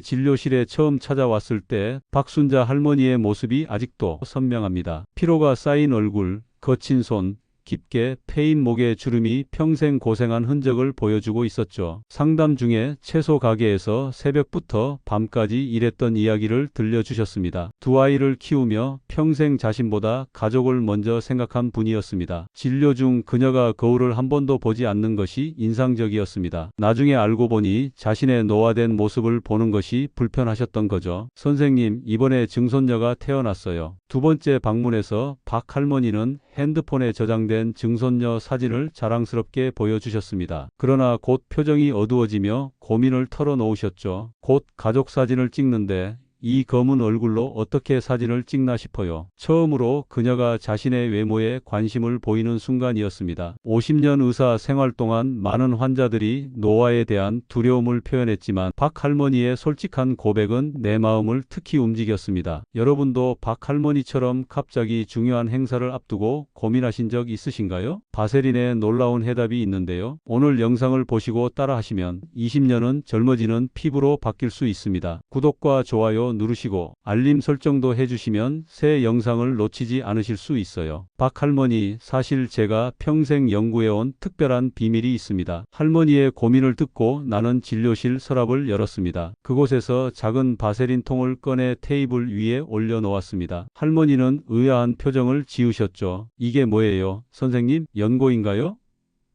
진료실에 처음 찾아왔을 때 박순자 할머니의 모습이 아직도 선명합니다. 피로가 쌓인 얼굴, 거친 손, 깊게 패인 목의 주름이 평생 고생한 흔적을 보여주고 있었죠. 상담 중에 채소 가게에서 새벽부터 밤까지 일했던 이야기를 들려주셨습니다. 두 아이를 키우며 평생 자신보다 가족을 먼저 생각한 분이었습니다. 진료 중 그녀가 거울을 한 번도 보지 않는 것이 인상적이었습니다. 나중에 알고 보니 자신의 노화된 모습을 보는 것이 불편하셨던 거죠. 선생님, 이번에 증손녀가 태어났어요. 두 번째 방문에서 박 할머니는 핸드폰에 저장된 증손녀 사진을 자랑스럽게 보여주셨습니다. 그러나 곧 표정이 어두워지며 고민을 털어놓으셨죠. 곧 가족 사진을 찍는데 이 검은 얼굴로 어떻게 사진을 찍나 싶어요. 처음으로 그녀가 자신의 외모에 관심을 보이는 순간이었습니다. 50년 의사 생활 동안 많은 환자들이 노화에 대한 두려움을 표현했지만 박 할머니의 솔직한 고백은 내 마음을 특히 움직였습니다. 여러분도 박 할머니처럼 갑자기 중요한 행사를 앞두고 고민하신 적 있으신가요? 바세린의 놀라운 해답이 있는데요. 오늘 영상을 보시고 따라하시면 20년은 젊어지는 피부로 바뀔 수 있습니다. 구독과 좋아요 누르시고 알림 설정도 해주시면 새 영상을 놓치지 않으실 수 있어요. 박 할머니, 사실 제가 평생 연구해온 특별한 비밀이 있습니다. 할머니의 고민을 듣고 나는 진료실 서랍을 열었습니다. 그곳에서 작은 바세린 통을 꺼내 테이블 위에 올려놓았습니다. 할머니는 의아한 표정을 지으셨죠. 이게 뭐예요, 선생님? 연고인가요?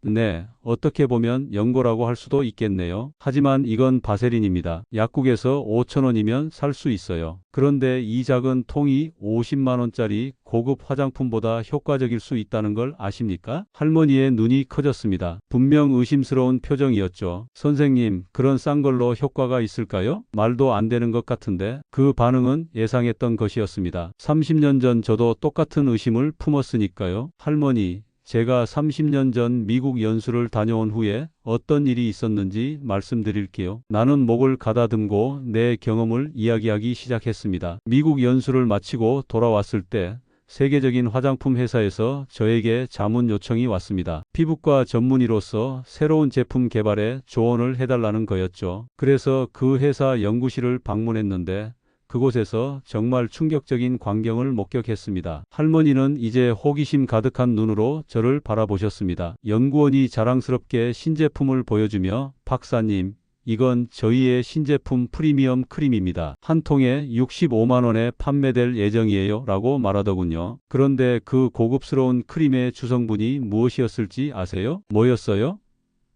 네, 어떻게 보면 연고라고 할 수도 있겠네요. 하지만 이건 바세린입니다. 약국에서 5,000원이면 살 수 있어요. 그런데 이 작은 통이 50만 원짜리 고급 화장품보다 효과적일 수 있다는 걸 아십니까? 할머니의 눈이 커졌습니다. 분명 의심스러운 표정이었죠. 선생님, 그런 싼 걸로 효과가 있을까요? 말도 안 되는 것 같은데. 그 반응은 예상했던 것이었습니다. 30년 전 저도 똑같은 의심을 품었으니까요. 할머니, 제가 30년 전 미국 연수를 다녀온 후에 어떤 일이 있었는지 말씀드릴게요. 나는 목을 가다듬고 내 경험을 이야기하기 시작했습니다. 미국 연수를 마치고 돌아왔을 때 세계적인 화장품 회사에서 저에게 자문 요청이 왔습니다. 피부과 전문의로서 새로운 제품 개발에 조언을 해달라는 거였죠. 그래서 그 회사 연구실을 방문했는데 그곳에서 정말 충격적인 광경을 목격했습니다. 할머니는 이제 호기심 가득한 눈으로 저를 바라보셨습니다. 연구원이 자랑스럽게 신제품을 보여주며 박사님, 이건 저희의 신제품 프리미엄 크림입니다. 한 통에 65만 원에 판매될 예정이에요 라고 말하더군요. 그런데 그 고급스러운 크림의 주성분이 무엇이었을지 아세요? 뭐였어요?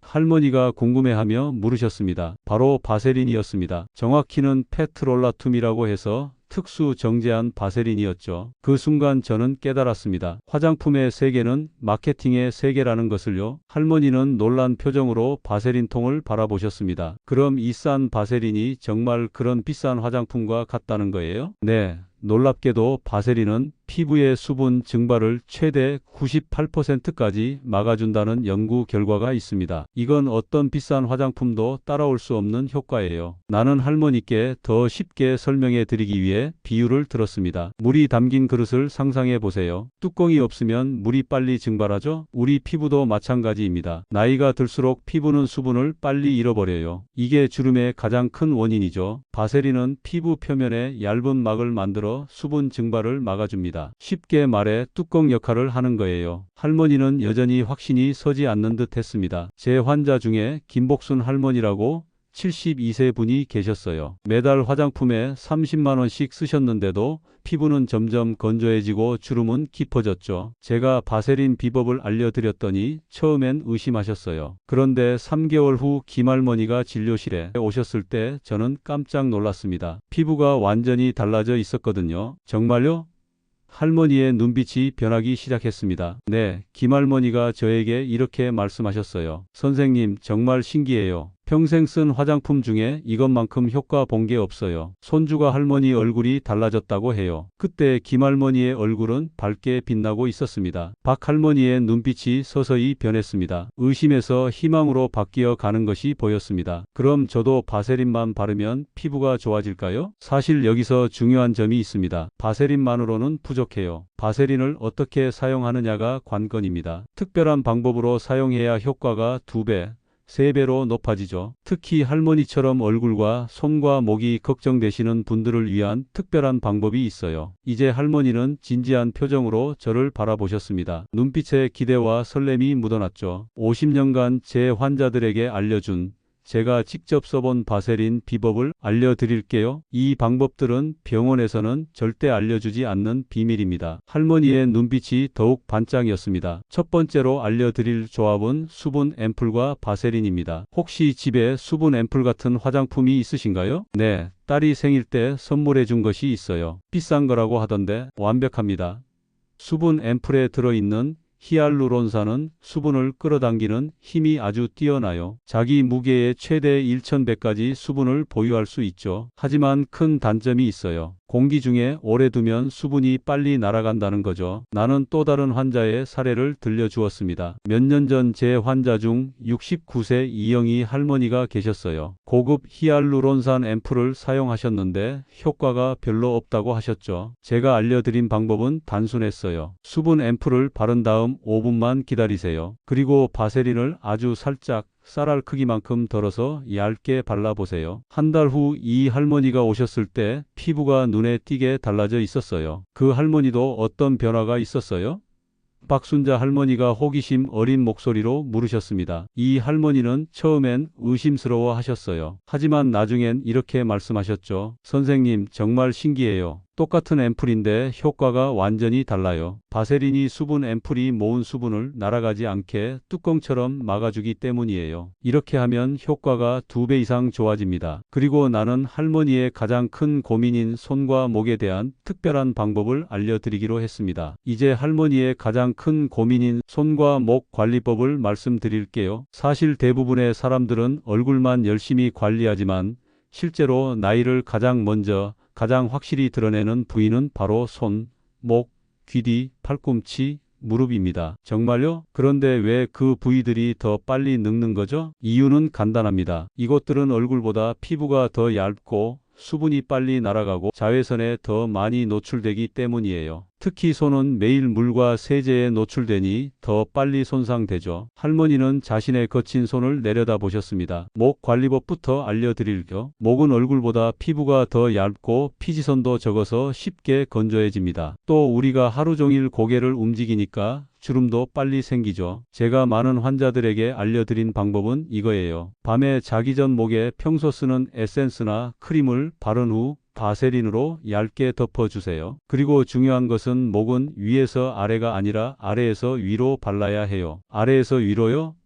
할머니가 궁금해하며 물으셨습니다. 바로 바세린이었습니다. 정확히는 페트롤라툼이라고 해서 특수 정제한 바세린이었죠. 그 순간 저는 깨달았습니다. 화장품의 세계는 마케팅의 세계라는 것을요. 할머니는 놀란 표정으로 바세린 통을 바라보셨습니다. 그럼 이 싼 바세린이 정말 그런 비싼 화장품과 같다는 거예요? 네. 놀랍게도 바세린은 피부의 수분 증발을 최대 98%까지 막아준다는 연구 결과가 있습니다. 이건 어떤 비싼 화장품도 따라올 수 없는 효과예요. 나는 할머니께 더 쉽게 설명해 드리기 위해 비유를 들었습니다. 물이 담긴 그릇을 상상해 보세요. 뚜껑이 없으면 물이 빨리 증발하죠? 우리 피부도 마찬가지입니다. 나이가 들수록 피부는 수분을 빨리 잃어버려요. 이게 주름의 가장 큰 원인이죠. 바세린은 피부 표면에 얇은 막을 만들어 수분 증발을 막아줍니다. 쉽게 말해 뚜껑 역할을 하는 거예요. 할머니는 여전히 확신이 서지 않는 듯 했습니다. 제 환자 중에 김복순 할머니라고 72세 분이 계셨어요. 매달 화장품에 30만 원씩 쓰셨는데도 피부는 점점 건조해지고 주름은 깊어졌죠. 제가 바세린 비법을 알려드렸더니 처음엔 의심하셨어요. 그런데 3개월 후 김할머니가 진료실에 오셨을 때 저는 깜짝 놀랐습니다. 피부가 완전히 달라져 있었거든요. 정말요? 할머니의 눈빛이 변하기 시작했습니다. 네, 김할머니가 저에게 이렇게 말씀하셨어요. 선생님, 정말 신기해요. 평생 쓴 화장품 중에 이것만큼 효과 본 게 없어요. 손주가 할머니 얼굴이 달라졌다고 해요. 그때 김할머니의 얼굴은 밝게 빛나고 있었습니다. 박할머니의 눈빛이 서서히 변했습니다. 의심에서 희망으로 바뀌어 가는 것이 보였습니다. 그럼 저도 바세린만 바르면 피부가 좋아질까요? 사실 여기서 중요한 점이 있습니다. 바세린만으로는 부족해요. 바세린을 어떻게 사용하느냐가 관건입니다. 특별한 방법으로 사용해야 효과가 2배, 3배로 높아지죠. 특히 할머니처럼 얼굴과 손과 목이 걱정되시는 분들을 위한 특별한 방법이 있어요. 이제 할머니는 진지한 표정으로 저를 바라보셨습니다. 눈빛에 기대와 설렘이 묻어났죠. 50년간 제 환자들에게 알려준 제가 직접 써본 바세린 비법을 알려드릴게요. 이 방법들은 병원에서는 절대 알려주지 않는 비밀입니다. 할머니의 눈빛이 더욱 반짝이었습니다. 첫 번째로 알려드릴 조합은 수분 앰플과 바세린입니다. 혹시 집에 수분 앰플 같은 화장품이 있으신가요? 네, 딸이 생일 때 선물해 준 것이 있어요. 비싼 거라고 하던데 완벽합니다. 수분 앰플에 들어있는 히알루론산은 수분을 끌어당기는 힘이 아주 뛰어나요. 자기 무게의 최대 1100가지 수분을 보유할 수 있죠. 하지만 큰 단점이 있어요. 공기 중에 오래 두면 수분이 빨리 날아간다는 거죠. 나는 또 다른 환자의 사례를 들려주었습니다. 몇 년 전 제 환자 중 69세 이영희 할머니가 계셨어요. 고급 히알루론산 앰플을 사용하셨는데 효과가 별로 없다고 하셨죠. 제가 알려드린 방법은 단순했어요. 수분 앰플을 바른 다음 5분만 기다리세요. 그리고 바세린을 아주 살짝 쌀알 크기만큼 덜어서 얇게 발라보세요. 한 달 후 이 할머니가 오셨을 때 피부가 눈에 띄게 달라져 있었어요. 그 할머니도 어떤 변화가 있었어요? 박순자 할머니가 호기심 어린 목소리로 물으셨습니다. 이 할머니는 처음엔 의심스러워 하셨어요. 하지만 나중엔 이렇게 말씀하셨죠. 선생님, 정말 신기해요. 똑같은 앰플인데 효과가 완전히 달라요. 바세린이 수분 앰플이 모은 수분을 날아가지 않게 뚜껑처럼 막아주기 때문이에요. 이렇게 하면 효과가 2배 이상 좋아집니다. 그리고 나는 할머니의 가장 큰 고민인 손과 목에 대한 특별한 방법을 알려드리기로 했습니다. 이제 할머니의 가장 큰 고민인 손과 목 관리법을 말씀드릴게요. 사실 대부분의 사람들은 얼굴만 열심히 관리하지만 실제로 나이를 가장 먼저 가장 확실히 드러내는 부위는 바로 손, 목, 귀 뒤, 팔꿈치, 무릎입니다. 정말요? 그런데 왜 그 부위들이 더 빨리 늙는 거죠? 이유는 간단합니다. 이곳들은 얼굴보다 피부가 더 얇고 수분이 빨리 날아가고 자외선에 더 많이 노출되기 때문이에요. 특히 손은 매일 물과 세제에 노출되니 더 빨리 손상되죠. 할머니는 자신의 거친 손을 내려다보셨습니다. 목 관리법부터 알려드릴게요. 목은 얼굴보다 피부가 더 얇고 피지선도 적어서 쉽게 건조해집니다. 또 우리가 하루 종일 고개를 움직이니까 주름도 빨리 생기죠. 제가 많은 환자들에게 알려드린 방법은 이거예요. 밤에 자기 전 목에 평소 쓰는 에센스나 크림을 바른 후 바세린으로 얇게 덮어주세요. 그리고 중요한 것은 목은 위에서 아래가 아니라 아래에서 위로 발라야 해요. 아래에서 위로요?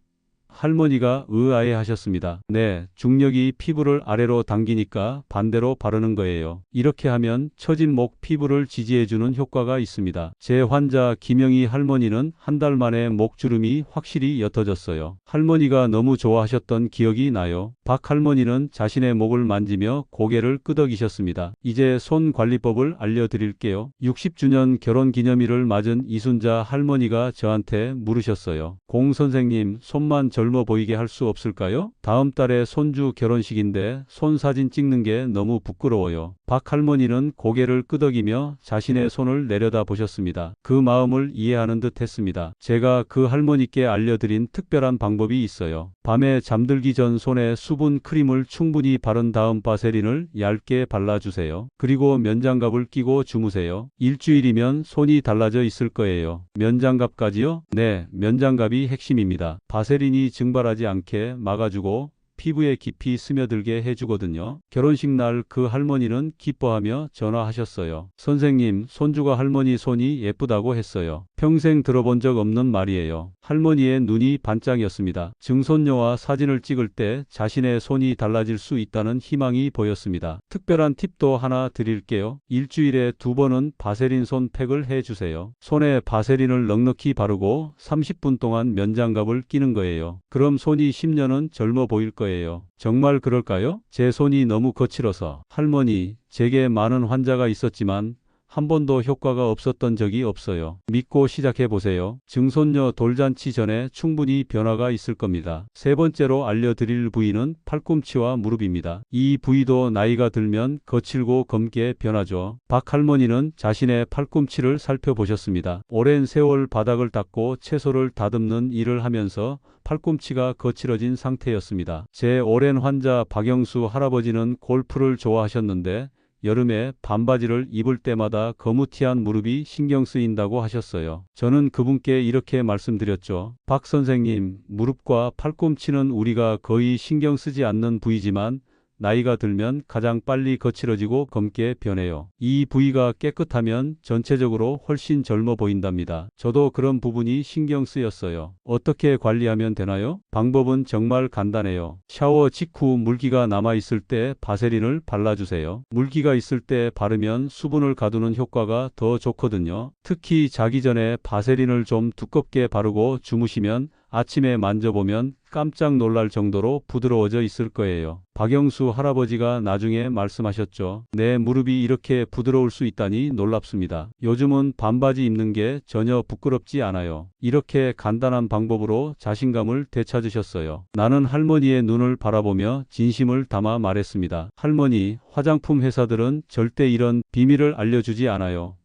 할머니가 의아해 하셨습니다. 네, 중력이 피부를 아래로 당기니까 반대로 바르는 거예요. 이렇게 하면 처진 목 피부를 지지해주는 효과가 있습니다. 제 환자 김영희 할머니는 한 달 만에 목주름이 확실히 옅어졌어요. 할머니가 너무 좋아하셨던 기억이 나요. 박 할머니는 자신의 목을 만지며 고개를 끄덕이셨습니다. 이제 손 관리법을 알려드릴게요. 60주년 결혼기념일을 맞은 이순자 할머니가 저한테 물으셨어요. 공 선생님, 손만 젊어 보이게 할 수 없을까요? 다음 달에 손주 결혼식인데 손 사진 찍는 게 너무 부끄러워요. 박 할머니는 고개를 끄덕이며 자신의 손을 내려다 보셨습니다. 그 마음을 이해하는 듯 했습니다. 제가 그 할머니께 알려드린 특별한 방법이 있어요. 밤에 잠들기 전 손에 수분 크림을 충분히 바른 다음 바세린을 얇게 발라주세요. 그리고 면장갑을 끼고 주무세요. 일주일이면 손이 달라져 있을 거예요. 면장갑까지요? 네, 면장갑이 핵심입니다. 바세린이 증발하지 않게 막아주고 피부에 깊이 스며들게 해주거든요. 결혼식 날 그 할머니는 기뻐하며 전화하셨어요. 선생님, 손주가 할머니 손이 예쁘다고 했어요. 평생 들어본 적 없는 말이에요. 할머니의 눈이 반짝였습니다. 증손녀와 사진을 찍을 때 자신의 손이 달라질 수 있다는 희망이 보였습니다. 특별한 팁도 하나 드릴게요. 일주일에 2번은 바세린 손 팩을 해주세요. 손에 바세린을 넉넉히 바르고 30분 동안 면장갑을 끼는 거예요. 그럼 손이 10년은 젊어 보일 거예요. 정말 그럴까요? 제 손이 너무 거칠어서. 할머니, 제게 많은 환자가 있었지만 한 번도 효과가 없었던 적이 없어요. 믿고 시작해보세요. 증손녀 돌잔치 전에 충분히 변화가 있을 겁니다. 세 번째로 알려드릴 부위는 팔꿈치와 무릎입니다. 이 부위도 나이가 들면 거칠고 검게 변하죠. 박 할머니는 자신의 팔꿈치를 살펴보셨습니다. 오랜 세월 바닥을 닦고 채소를 다듬는 일을 하면서 팔꿈치가 거칠어진 상태였습니다. 제 오랜 환자 박영수 할아버지는 골프를 좋아하셨는데 여름에 반바지를 입을 때마다 거무튀한 무릎이 신경 쓰인다고 하셨어요. 저는 그분께 이렇게 말씀드렸죠. 박 선생님, 무릎과 팔꿈치는 우리가 거의 신경 쓰지 않는 부위지만 나이가 들면 가장 빨리 거칠어지고 검게 변해요. 이 부위가 깨끗하면 전체적으로 훨씬 젊어 보인답니다. 저도 그런 부분이 신경 쓰였어요. 어떻게 관리하면 되나요? 방법은 정말 간단해요. 샤워 직후 물기가 남아있을 때 바세린을 발라주세요. 물기가 있을 때 바르면 수분을 가두는 효과가 더 좋거든요. 특히 자기 전에 바세린을 좀 두껍게 바르고 주무시면 아침에 만져보면 깜짝 놀랄 정도로 부드러워져 있을 거예요. 박영수 할아버지가 나중에 말씀하셨죠. 내 무릎이 이렇게 부드러울 수 있다니 놀랍습니다. 요즘은 반바지 입는 게 전혀 부끄럽지 않아요. 이렇게 간단한 방법으로 자신감을 되찾으셨어요. 나는 할머니의 눈을 바라보며 진심을 담아 말했습니다. 할머니, 화장품 회사들은 절대 이런 비밀을 알려주지 않아요.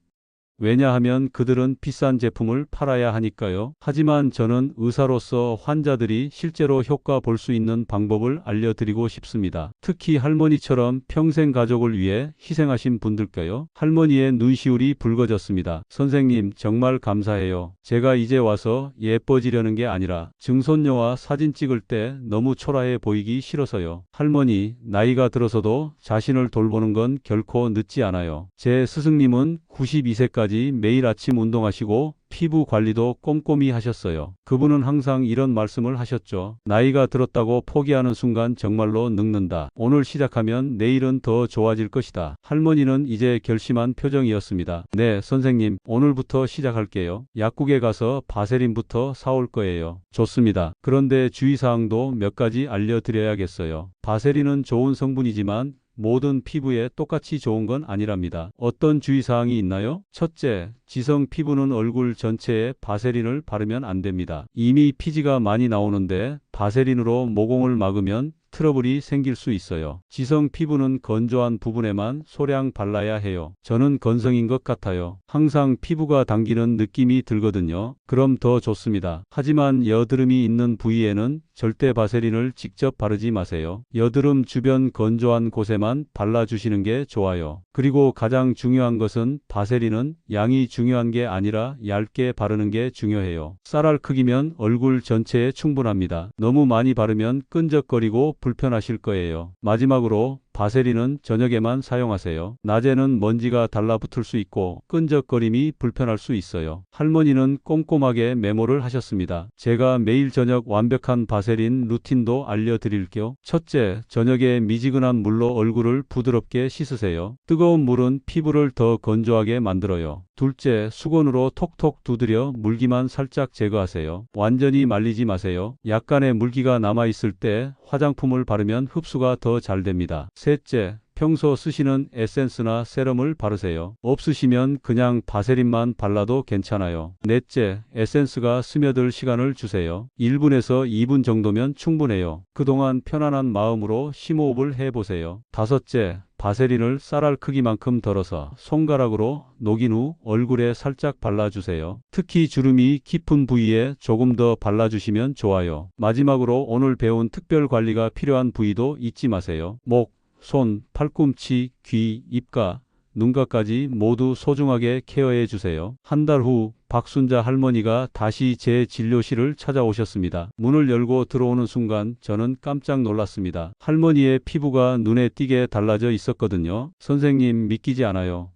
왜냐하면 그들은 비싼 제품을 팔아야 하니까요. 하지만 저는 의사로서 환자들이 실제로 효과 볼 수 있는 방법을 알려드리고 싶습니다. 특히 할머니처럼 평생 가족을 위해 희생하신 분들께요. 할머니의 눈시울이 붉어졌습니다. 선생님, 정말 감사해요. 제가 이제 와서 예뻐지려는 게 아니라 증손녀와 사진 찍을 때 너무 초라해 보이기 싫어서요. 할머니, 나이가 들어서도 자신을 돌보는 건 결코 늦지 않아요. 제 스승님은 92세까지 매일 아침 운동하시고 피부 관리도 꼼꼼히 하셨어요. 그분은 항상 이런 말씀을 하셨죠. 나이가 들었다고 포기하는 순간 정말로 늙는다. 오늘 시작하면 내일은 더 좋아질 것이다. 할머니는 이제 결심한 표정이었습니다. 네, 선생님, 오늘부터 시작할게요. 약국에 가서 바세린부터 사올 거예요. 좋습니다. 그런데 주의사항도 몇 가지 알려드려야겠어요. 바세린은 좋은 성분이지만 모든 피부에 똑같이 좋은 건 아니랍니다. 어떤 주의사항이 있나요? 첫째, 지성 피부는 얼굴 전체에 바세린을 바르면 안 됩니다. 이미 피지가 많이 나오는데 바세린으로 모공을 막으면 트러블이 생길 수 있어요. 지성 피부는 건조한 부분에만 소량 발라야 해요. 저는 건성인 것 같아요. 항상 피부가 당기는 느낌이 들거든요. 그럼 더 좋습니다. 하지만 여드름이 있는 부위에는 절대 바세린을 직접 바르지 마세요. 여드름 주변 건조한 곳에만 발라주시는 게 좋아요. 그리고 가장 중요한 것은 바세린은 양이 중요한 게 아니라 얇게 바르는 게 중요해요. 쌀알 크기면 얼굴 전체에 충분합니다. 너무 많이 바르면 끈적거리고 불편하실 거예요. 마지막으로 바세린은 저녁에만 사용하세요. 낮에는 먼지가 달라붙을 수 있고 끈적거림이 불편할 수 있어요. 할머니는 꼼꼼하게 메모를 하셨습니다. 제가 매일 저녁 완벽한 바세린 루틴도 알려드릴게요. 첫째, 저녁에 미지근한 물로 얼굴을 부드럽게 씻으세요. 뜨거운 물은 피부를 더 건조하게 만들어요. 둘째, 수건으로 톡톡 두드려 물기만 살짝 제거하세요. 완전히 말리지 마세요. 약간의 물기가 남아있을 때 화장품을 바르면 흡수가 더 잘 됩니다. 셋째, 평소 쓰시는 에센스나 세럼을 바르세요. 없으시면 그냥 바세린만 발라도 괜찮아요. 넷째, 에센스가 스며들 시간을 주세요. 1분에서 2분 정도면 충분해요. 그동안 편안한 마음으로 심호흡을 해보세요. 다섯째, 바세린을 쌀알 크기만큼 덜어서 손가락으로 녹인 후 얼굴에 살짝 발라주세요. 특히 주름이 깊은 부위에 조금 더 발라주시면 좋아요. 마지막으로 오늘 배운 특별 관리가 필요한 부위도 잊지 마세요. 목, 손, 팔꿈치, 귀, 입가, 눈가까지 모두 소중하게 케어해 주세요. 한 달 후 박순자 할머니가 다시 제 진료실을 찾아오셨습니다. 문을 열고 들어오는 순간 저는 깜짝 놀랐습니다. 할머니의 피부가 눈에 띄게 달라져 있었거든요. 선생님, 믿기지 않아요.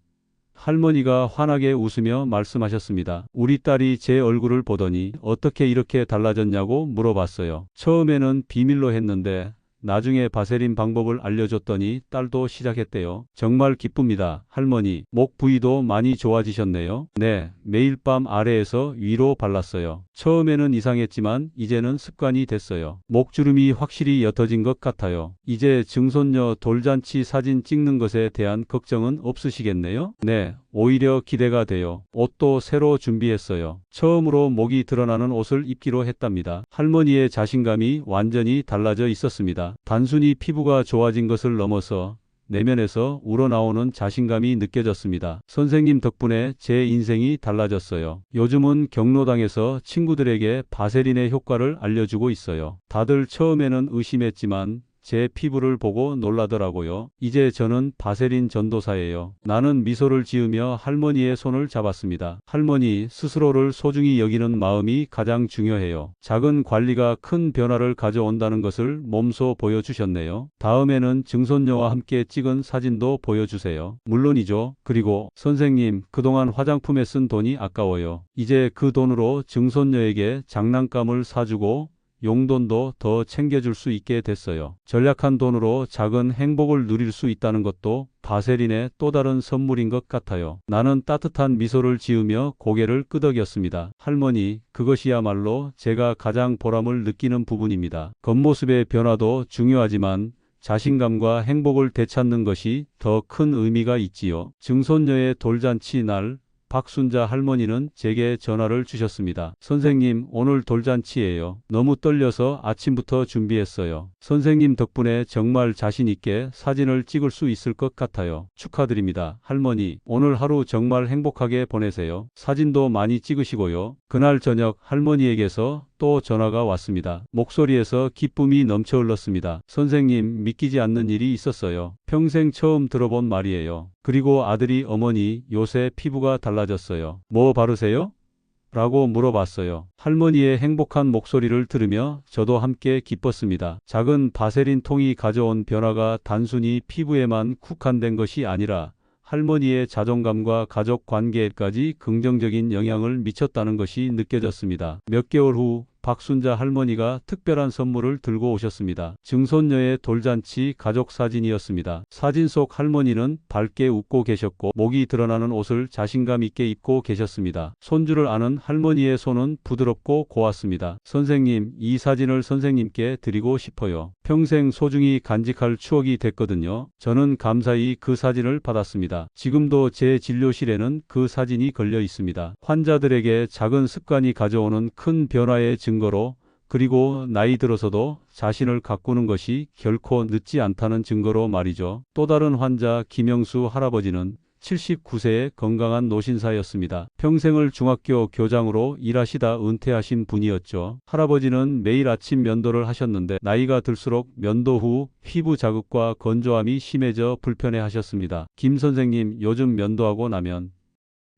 할머니가 환하게 웃으며 말씀하셨습니다. 우리 딸이 제 얼굴을 보더니 어떻게 이렇게 달라졌냐고 물어봤어요. 처음에는 비밀로 했는데 나중에 바세린 방법을 알려줬더니 딸도 시작했대요. 정말 기쁩니다. 할머니, 목 부위도 많이 좋아지셨네요. 네, 매일 밤 아래에서 위로 발랐어요. 처음에는 이상했지만 이제는 습관이 됐어요. 목주름이 확실히 옅어진 것 같아요. 이제 증손녀 돌잔치 사진 찍는 것에 대한 걱정은 없으시겠네요? 네, 오히려 기대가 돼요. 옷도 새로 준비했어요. 처음으로 목이 드러나는 옷을 입기로 했답니다. 할머니의 자신감이 완전히 달라져 있었습니다. 단순히 피부가 좋아진 것을 넘어서 내면에서 우러나오는 자신감이 느껴졌습니다. 선생님 덕분에 제 인생이 달라졌어요. 요즘은 경로당에서 친구들에게 바세린의 효과를 알려주고 있어요. 다들 처음에는 의심했지만 제 피부를 보고 놀라더라고요. 이제 저는 바세린 전도사예요. 나는 미소를 지으며 할머니의 손을 잡았습니다. 할머니, 스스로를 소중히 여기는 마음이 가장 중요해요. 작은 관리가 큰 변화를 가져온다는 것을 몸소 보여주셨네요. 다음에는 증손녀와 함께 찍은 사진도 보여주세요. 물론이죠. 그리고 선생님, 그동안 화장품에 쓴 돈이 아까워요. 이제 그 돈으로 증손녀에게 장난감을 사주고 용돈도 더 챙겨줄 수 있게 됐어요. 절약한 돈으로 작은 행복을 누릴 수 있다는 것도 바세린의 또 다른 선물인 것 같아요. 나는 따뜻한 미소를 지으며 고개를 끄덕였습니다. 할머니, 그것이야말로 제가 가장 보람을 느끼는 부분입니다. 겉모습의 변화도 중요하지만 자신감과 행복을 되찾는 것이 더 큰 의미가 있지요. 증손녀의 돌잔치 날, 박순자 할머니는 제게 전화를 주셨습니다. 선생님, 오늘 돌잔치예요. 너무 떨려서 아침부터 준비했어요. 선생님 덕분에 정말 자신 있게 사진을 찍을 수 있을 것 같아요. 축하드립니다. 할머니, 오늘 하루 정말 행복하게 보내세요. 사진도 많이 찍으시고요. 그날 저녁 할머니에게서 또 전화가 왔습니다. 목소리에서 기쁨이 넘쳐 흘렀습니다. 선생님, 믿기지 않는 일이 있었어요. 평생 처음 들어본 말이에요. 그리고 아들이 어머니, 요새 피부가 달라졌어요. 뭐 바르세요? 라고 물어봤어요. 할머니의 행복한 목소리를 들으며 저도 함께 기뻤습니다. 작은 바세린 통이 가져온 변화가 단순히 피부에만 국한된 것이 아니라 할머니의 자존감과 가족 관계에까지 긍정적인 영향을 미쳤다는 것이 느껴졌습니다. 몇 개월 후 박순자 할머니가 특별한 선물을 들고 오셨습니다. 증손녀의 돌잔치 가족 사진이었습니다. 사진 속 할머니는 밝게 웃고 계셨고 목이 드러나는 옷을 자신감 있게 입고 계셨습니다. 손주를 아는 할머니의 손은 부드럽고 고왔습니다. 선생님, 이 사진을 선생님께 드리고 싶어요. 평생 소중히 간직할 추억이 됐거든요. 저는 감사히 그 사진을 받았습니다. 지금도 제 진료실에는 그 사진이 걸려 있습니다. 환자들에게 작은 습관이 가져오는 큰 변화의 증거로, 그리고 나이 들어서도 자신을 가꾸는 것이 결코 늦지 않다는 증거로 말이죠. 또 다른 환자 김영수 할아버지는 79세의 건강한 노신사였습니다. 평생을 중학교 교장으로 일하시다 은퇴하신 분이었죠. 할아버지는 매일 아침 면도를 하셨는데 나이가 들수록 면도 후 피부 자극과 건조함이 심해져 불편해하셨습니다. 김 선생님, 요즘 면도하고 나면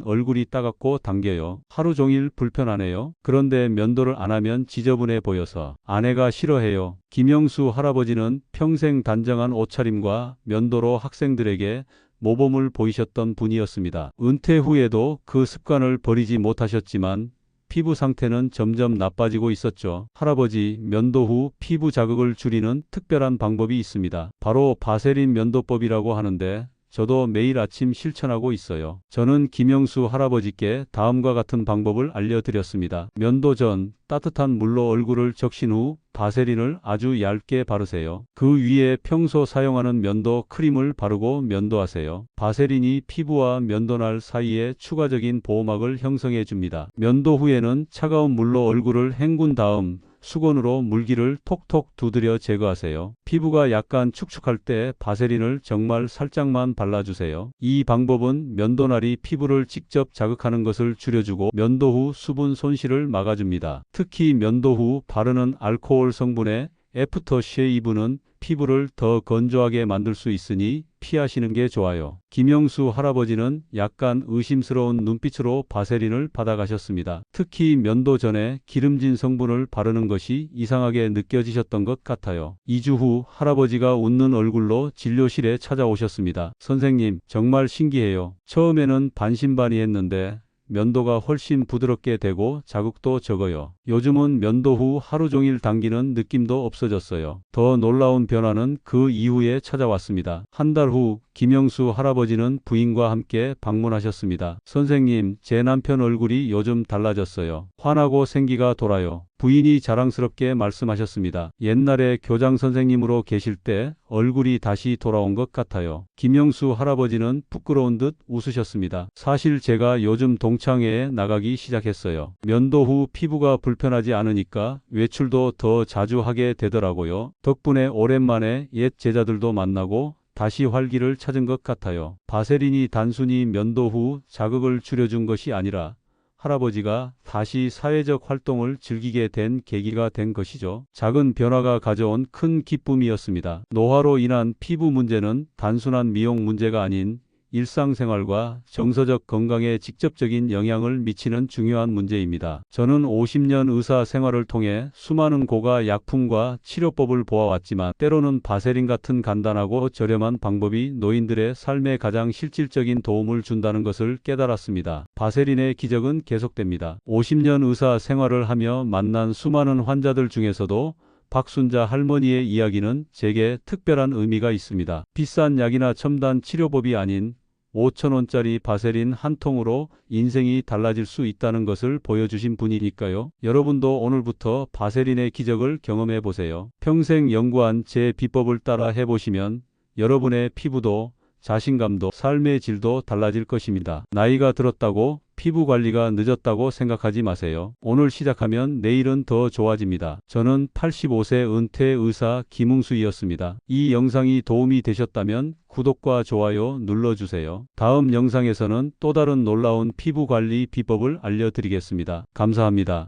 얼굴이 따갑고 당겨요. 하루 종일 불편하네요. 그런데 면도를 안 하면 지저분해 보여서 아내가 싫어해요. 김영수 할아버지는 평생 단정한 옷차림과 면도로 학생들에게 모범을 보이셨던 분이었습니다. 은퇴 후에도 그 습관을 버리지 못하셨지만 피부 상태는 점점 나빠지고 있었죠. 할아버지, 면도 후 피부 자극을 줄이는 특별한 방법이 있습니다. 바로 바세린 면도법이라고 하는데 저도 매일 아침 실천하고 있어요. 저는 김영수 할아버지께 다음과 같은 방법을 알려드렸습니다. 면도 전 따뜻한 물로 얼굴을 적신 후 바세린을 아주 얇게 바르세요. 그 위에 평소 사용하는 면도 크림을 바르고 면도하세요. 바세린이 피부와 면도날 사이에 추가적인 보호막을 형성해 줍니다. 면도 후에는 차가운 물로 얼굴을 헹군 다음 수건으로 물기를 톡톡 두드려 제거하세요. 피부가 약간 축축할 때 바세린을 정말 살짝만 발라주세요. 이 방법은 면도날이 피부를 직접 자극하는 것을 줄여주고 면도 후 수분 손실을 막아줍니다. 특히 면도 후 바르는 알코올 성분의 애프터 쉐이브는 피부를 더 건조하게 만들 수 있으니 피하시는 게 좋아요. 김영수 할아버지는 약간 의심스러운 눈빛으로 바세린을 받아가셨습니다. 특히 면도 전에 기름진 성분을 바르는 것이 이상하게 느껴지셨던 것 같아요. 2주 후 할아버지가 웃는 얼굴로 진료실에 찾아오셨습니다. 선생님, 정말 신기해요. 처음에는 반신반의했는데 면도가 훨씬 부드럽게 되고 자극도 적어요. 요즘은 면도 후 하루 종일 당기는 느낌도 없어졌어요. 더 놀라운 변화는 그 이후에 찾아왔습니다. 한 달 후 김영수 할아버지는 부인과 함께 방문하셨습니다. 선생님, 제 남편 얼굴이 요즘 달라졌어요. 환하고 생기가 돌아요. 부인이 자랑스럽게 말씀하셨습니다. 옛날에 교장 선생님으로 계실 때 얼굴이 다시 돌아온 것 같아요. 김영수 할아버지는 부끄러운 듯 웃으셨습니다. 사실 제가 요즘 동창회에 나가기 시작했어요. 면도 후 피부가 불편하지 않으니까 외출도 더 자주 하게 되더라고요. 덕분에 오랜만에 옛 제자들도 만나고 다시 활기를 찾은 것 같아요. 바세린이 단순히 면도 후 자극을 줄여준 것이 아니라 할아버지가 다시 사회적 활동을 즐기게 된 계기가 된 것이죠. 작은 변화가 가져온 큰 기쁨이었습니다. 노화로 인한 피부 문제는 단순한 미용 문제가 아닌 일상생활과 정서적 건강에 직접적인 영향을 미치는 중요한 문제입니다. 저는 50년 의사 생활을 통해 수많은 고가 약품과 치료법을 보아왔지만 때로는 바세린 같은 간단하고 저렴한 방법이 노인들의 삶에 가장 실질적인 도움을 준다는 것을 깨달았습니다. 바세린의 기적은 계속됩니다. 50년 의사 생활을 하며 만난 수많은 환자들 중에서도 박순자 할머니의 이야기는 제게 특별한 의미가 있습니다. 비싼 약이나 첨단 치료법이 아닌 5,000원짜리 바세린 한 통으로 인생이 달라질 수 있다는 것을 보여주신 분이니까요. 여러분도 오늘부터 바세린의 기적을 경험해 보세요. 평생 연구한 제 비법을 따라 해보시면 여러분의 피부도 자신감도 삶의 질도 달라질 것입니다. 나이가 들었다고 피부 관리가 늦었다고 생각하지 마세요. 오늘 시작하면 내일은 더 좋아집니다. 저는 85세 은퇴 의사 김웅수였습니다. 이 영상이 도움이 되셨다면 구독과 좋아요 눌러주세요. 다음 영상에서는 또 다른 놀라운 피부 관리 비법을 알려드리겠습니다. 감사합니다.